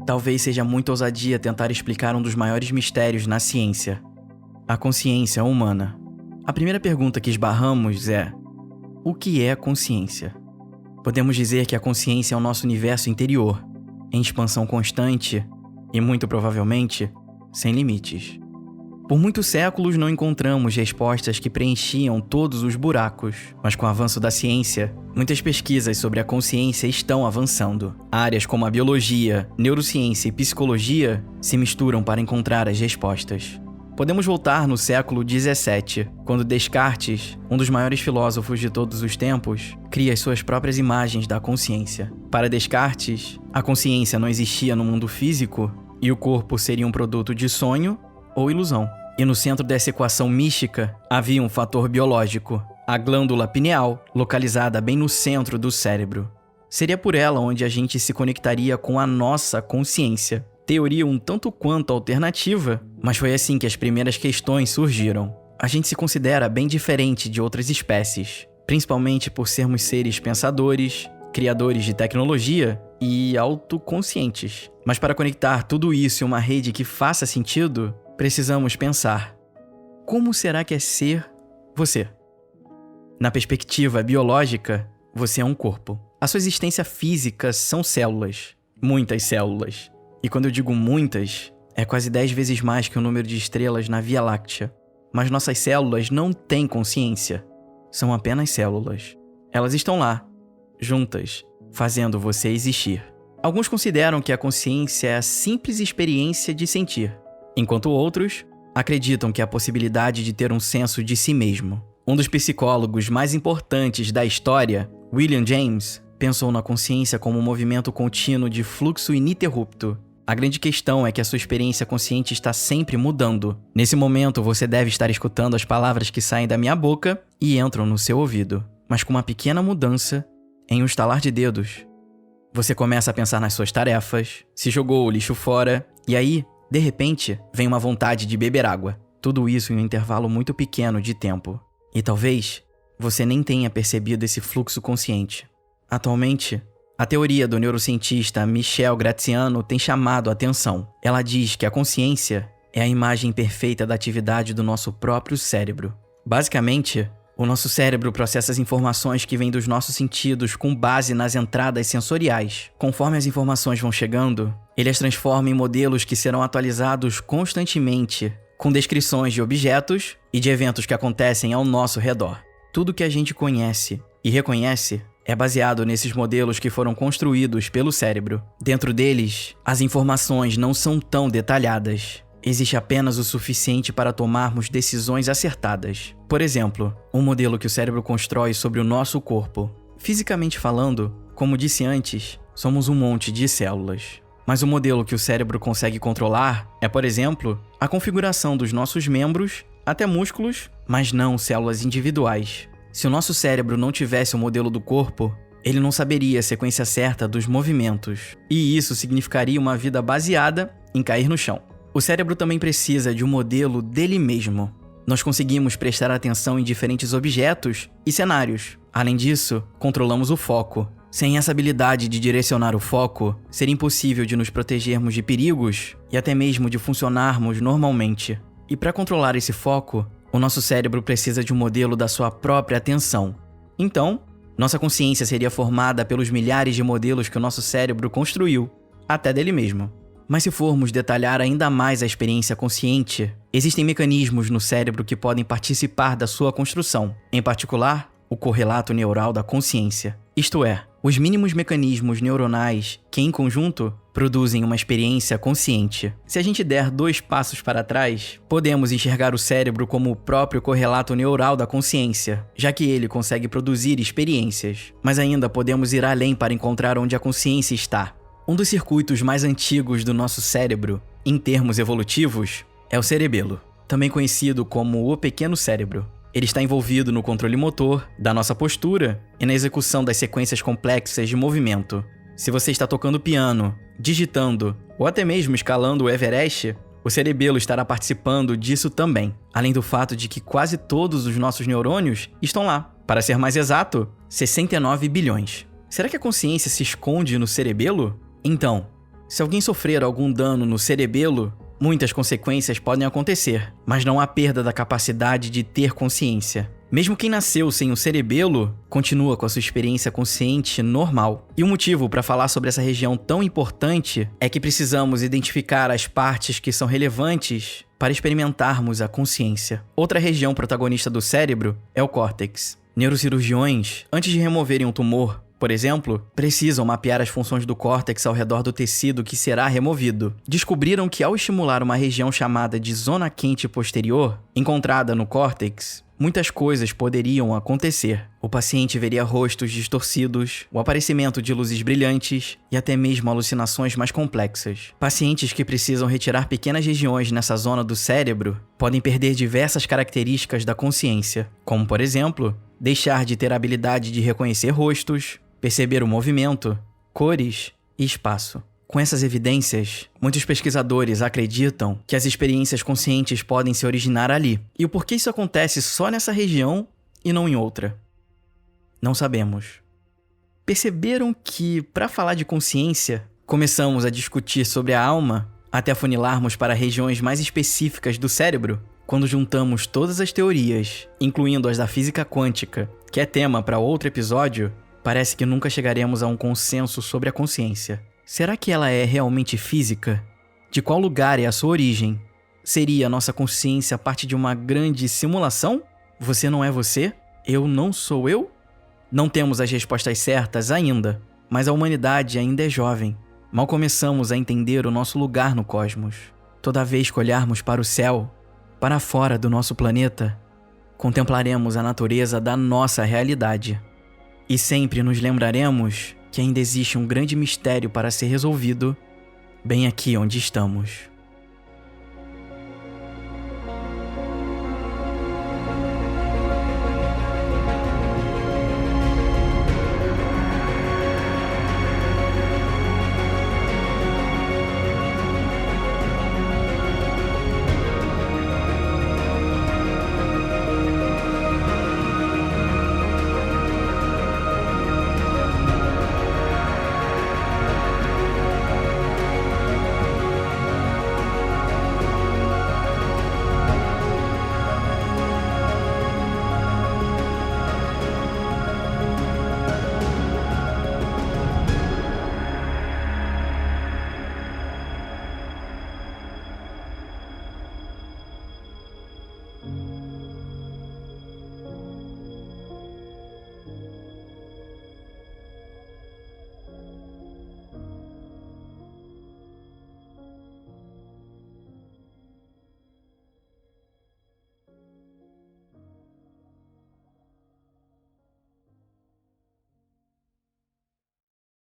Talvez seja muita ousadia tentar explicar um dos maiores mistérios na ciência: a consciência humana. A primeira pergunta que esbarramos é: o que é consciência? Podemos dizer que a consciência é o nosso universo interior, em expansão constante e, muito provavelmente, sem limites. Por muitos séculos não encontramos respostas que preenchiam todos os buracos, mas com o avanço da ciência, muitas pesquisas sobre a consciência estão avançando. Áreas como a biologia, neurociência e psicologia se misturam para encontrar as respostas. Podemos voltar no século XVII, quando Descartes, um dos maiores filósofos de todos os tempos, cria as suas próprias imagens da consciência. Para Descartes, a consciência não existia no mundo físico e o corpo seria um produto de sonho ou ilusão. E no centro dessa equação mística havia um fator biológico, a glândula pineal, localizada bem no centro do cérebro. Seria por ela onde a gente se conectaria com a nossa consciência. Teoria um tanto quanto alternativa, mas foi assim que as primeiras questões surgiram. A gente se considera bem diferente de outras espécies, principalmente por sermos seres pensadores, criadores de tecnologia e autoconscientes. Mas para conectar tudo isso em uma rede que faça sentido, precisamos pensar: como será que é ser você? Na perspectiva biológica, você é um corpo. A sua existência física são células, muitas células. E quando eu digo muitas, é quase 10 vezes mais que o número de estrelas na Via Láctea. Mas nossas células não têm consciência. São apenas células. Elas estão lá, juntas, fazendo você existir. Alguns consideram que a consciência é a simples experiência de sentir, enquanto outros acreditam que é a possibilidade de ter um senso de si mesmo. Um dos psicólogos mais importantes da história, William James, pensou na consciência como um movimento contínuo de fluxo ininterrupto. A grande questão é que a sua experiência consciente está sempre mudando. Nesse momento, você deve estar escutando as palavras que saem da minha boca e entram no seu ouvido. Mas com uma pequena mudança, em um estalar de dedos, você começa a pensar nas suas tarefas, se jogou o lixo fora, e aí, de repente, vem uma vontade de beber água. Tudo isso em um intervalo muito pequeno de tempo. E talvez você nem tenha percebido esse fluxo consciente. Atualmente, a teoria do neurocientista Michel Graziano tem chamado a atenção. Ela diz que a consciência é a imagem perfeita da atividade do nosso próprio cérebro. Basicamente, o nosso cérebro processa as informações que vêm dos nossos sentidos com base nas entradas sensoriais. Conforme as informações vão chegando, ele as transforma em modelos que serão atualizados constantemente, com descrições de objetos e de eventos que acontecem ao nosso redor. Tudo que a gente conhece e reconhece é baseado nesses modelos que foram construídos pelo cérebro. Dentro deles, as informações não são tão detalhadas. Existe apenas o suficiente para tomarmos decisões acertadas. Por exemplo, um modelo que o cérebro constrói sobre o nosso corpo. Fisicamente falando, como disse antes, somos um monte de células. Mas o modelo que o cérebro consegue controlar é, por exemplo, a configuração dos nossos membros, até músculos, mas não células individuais. Se o nosso cérebro não tivesse o modelo do corpo, ele não saberia a sequência certa dos movimentos. E isso significaria uma vida baseada em cair no chão. O cérebro também precisa de um modelo dele mesmo. Nós conseguimos prestar atenção em diferentes objetos e cenários. Além disso, controlamos o foco. Sem essa habilidade de direcionar o foco, seria impossível de nos protegermos de perigos e até mesmo de funcionarmos normalmente. E para controlar esse foco, o nosso cérebro precisa de um modelo da sua própria atenção. Então, nossa consciência seria formada pelos milhares de modelos que o nosso cérebro construiu, até dele mesmo. Mas se formos detalhar ainda mais a experiência consciente, existem mecanismos no cérebro que podem participar da sua construção, em particular, o correlato neural da consciência. Isto é, os mínimos mecanismos neuronais que, em conjunto, produzem uma experiência consciente. Se a gente der 2 passos para trás, podemos enxergar o cérebro como o próprio correlato neural da consciência, já que ele consegue produzir experiências. Mas ainda podemos ir além para encontrar onde a consciência está. Um dos circuitos mais antigos do nosso cérebro, em termos evolutivos, é o cerebelo, também conhecido como o pequeno cérebro. Ele está envolvido no controle motor, da nossa postura e na execução das sequências complexas de movimento. Se você está tocando piano, digitando ou até mesmo escalando o Everest, o cerebelo estará participando disso também, além do fato de que quase todos os nossos neurônios estão lá. Para ser mais exato, 69 bilhões. Será que a consciência se esconde no cerebelo? Então, se alguém sofrer algum dano no cerebelo, muitas consequências podem acontecer, mas não há perda da capacidade de ter consciência. Mesmo quem nasceu sem o cerebelo, continua com a sua experiência consciente normal. E o motivo para falar sobre essa região tão importante é que precisamos identificar as partes que são relevantes para experimentarmos a consciência. Outra região protagonista do cérebro é o córtex. Neurocirurgiões, antes de removerem um tumor, por exemplo, precisam mapear as funções do córtex ao redor do tecido que será removido. Descobriram que ao estimular uma região chamada de zona quente posterior, encontrada no córtex, muitas coisas poderiam acontecer. O paciente veria rostos distorcidos, o aparecimento de luzes brilhantes e até mesmo alucinações mais complexas. Pacientes que precisam retirar pequenas regiões nessa zona do cérebro podem perder diversas características da consciência, como, por exemplo, deixar de ter a habilidade de reconhecer rostos, perceber o movimento, cores e espaço. Com essas evidências, muitos pesquisadores acreditam que as experiências conscientes podem se originar ali. E o porquê isso acontece só nessa região e não em outra? Não sabemos. Perceberam que, para falar de consciência, começamos a discutir sobre a alma até afunilarmos para regiões mais específicas do cérebro? Quando juntamos todas as teorias, incluindo as da física quântica, que é tema para outro episódio, parece que nunca chegaremos a um consenso sobre a consciência. Será que ela é realmente física? De qual lugar é a sua origem? Seria a nossa consciência parte de uma grande simulação? Você não é você? Eu não sou eu? Não temos as respostas certas ainda, mas a humanidade ainda é jovem. Mal começamos a entender o nosso lugar no cosmos. Toda vez que olharmos para o céu, para fora do nosso planeta, contemplaremos a natureza da nossa realidade. E sempre nos lembraremos que ainda existe um grande mistério para ser resolvido bem aqui onde estamos.